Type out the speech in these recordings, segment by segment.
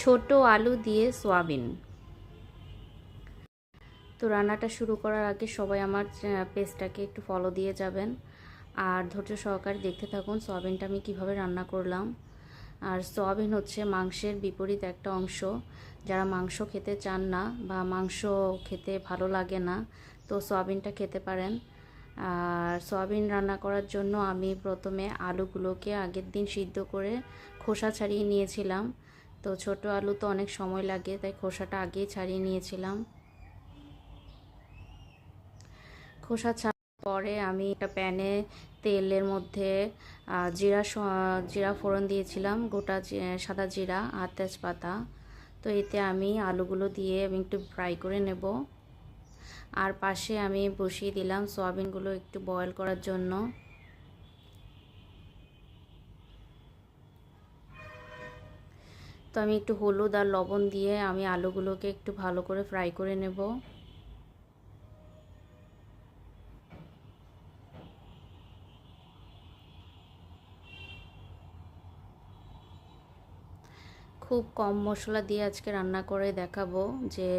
ছোট আলু দিয়ে সোয়াবিন। তো রান্নাটা শুরু করার আগে সবাই আমার পেজটাকে একটু ফলো দিয়ে যাবেন আর ধৈর্য সহকারে দেখতে থাকুন সোয়াবিনটা আমি কিভাবে রান্না করলাম। আর সোয়াবিন হচ্ছে মাংসের বিপরীত একটা অংশ। যারা মাংস খেতে চান না বা মাংস খেতে ভালো লাগে না, তো সোয়াবিনটা খেতে পারেন। আর সোয়াবিন রান্না করার জন্য আমি প্রথমে আলুগুলোকে আগের দিন সিদ্ধ করে খোসা ছাড়িয়ে নিয়েছিলাম। তো ছোট আলু তো অনেক সময় লাগে, তাই খোসাটা আগেই ছাড়িয়ে নিয়েছিলাম। খোসা ছাড়ার পরে আমি একটা প্যানে তেলের মধ্যে জিরা ফোড়ন দিয়েছিলাম, গোটা সাদা জিরা আর তেজপাতা। তো এতে আমি আলুগুলো দিয়ে আমি একটু ফ্রাই করে নেব। আর পাশে আমি বসিয়ে দিলাম সয়াবিনগুলো একটু বয়েল করার জন্য। তো আমি একটু হলুদ আর লবণ দিয়ে আমি আলুগুলোকে একটু ভালো করে ফ্রাই করে নেব। খুব কম মশলা দিয়ে আজকে রান্না করে দেখাবো, যে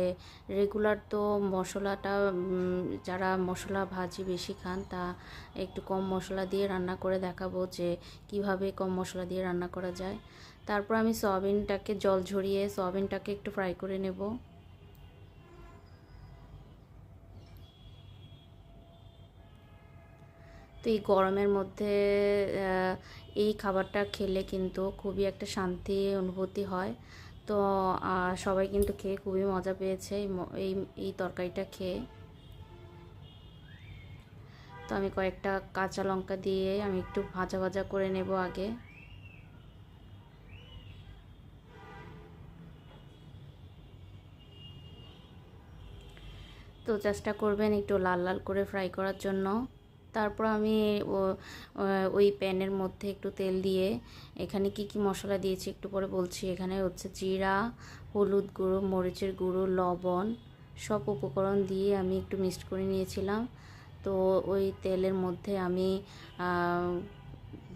রেগুলার তো মশলাটা যারা মশলা ভাজি বেশি খান তা একটু কম মশলা দিয়ে রান্না করে দেখাবো যে কিভাবে কম মশলা দিয়ে রান্না করা যায়। তারপর আমি সয়াবিনটাকে জল ঝরিয়ে সয়াবিনটাকে একটু ফ্রাই করে নেব। তো এই গরমের মধ্যে এই খাবারটা খেলে কিন্তু খুবই একটা শান্তি অনুভূতি হয়। তো সবাই কিন্তু খেয়ে খুবই মজা পেয়েছে এই এই তরকারিটা খেয়ে। তো আমি কয়েকটা কাঁচা লঙ্কা দিয়ে আমি একটু ভাজা ভাজা করে নেব আগে। তো চেষ্টা করবেন একটু লাল লাল করে ফ্রাই করার জন্য। তারপর আমি ওই প্যানের মধ্যে একটু তেল দিয়ে এখানে কি কি মশলা দিয়েছি একটু পরে বলছি। এখানে হচ্ছে জিরা, হলুদ গুঁড়ো, মরিচের গুঁড়ো, লবণ, সব উপকরণ দিয়ে আমি একটু মিক্সড করে নিয়েছিলাম। তো ওই তেলের মধ্যে আমি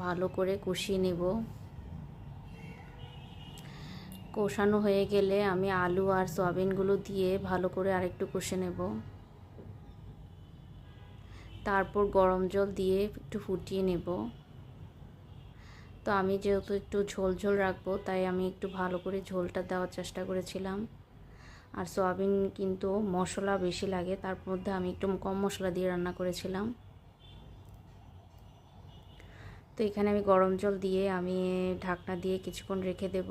ভালো করে কষিয়ে নেব। কষানো হয়ে গেলে আমি আলু আর সয়াবিনগুলো দিয়ে ভালো করে আরেকটু কষে নেব। তারপর গরম জল দিয়ে একটু ফুটিয়ে নেব। তো আমি যেহেতু একটু ঝোল ঝোল রাখবো, তাই আমি একটু ভালো করে ঝোলটা দেওয়ার চেষ্টা করেছিলাম। আর সয়াবিন কিন্তু মশলা বেশি লাগে, তার মধ্যে আমি একটু কম মশলা দিয়ে রান্না করেছিলাম। তো এখানে আমি গরম জল দিয়ে আমি ঢাকনা দিয়ে কিছুক্ষণ রেখে দেব।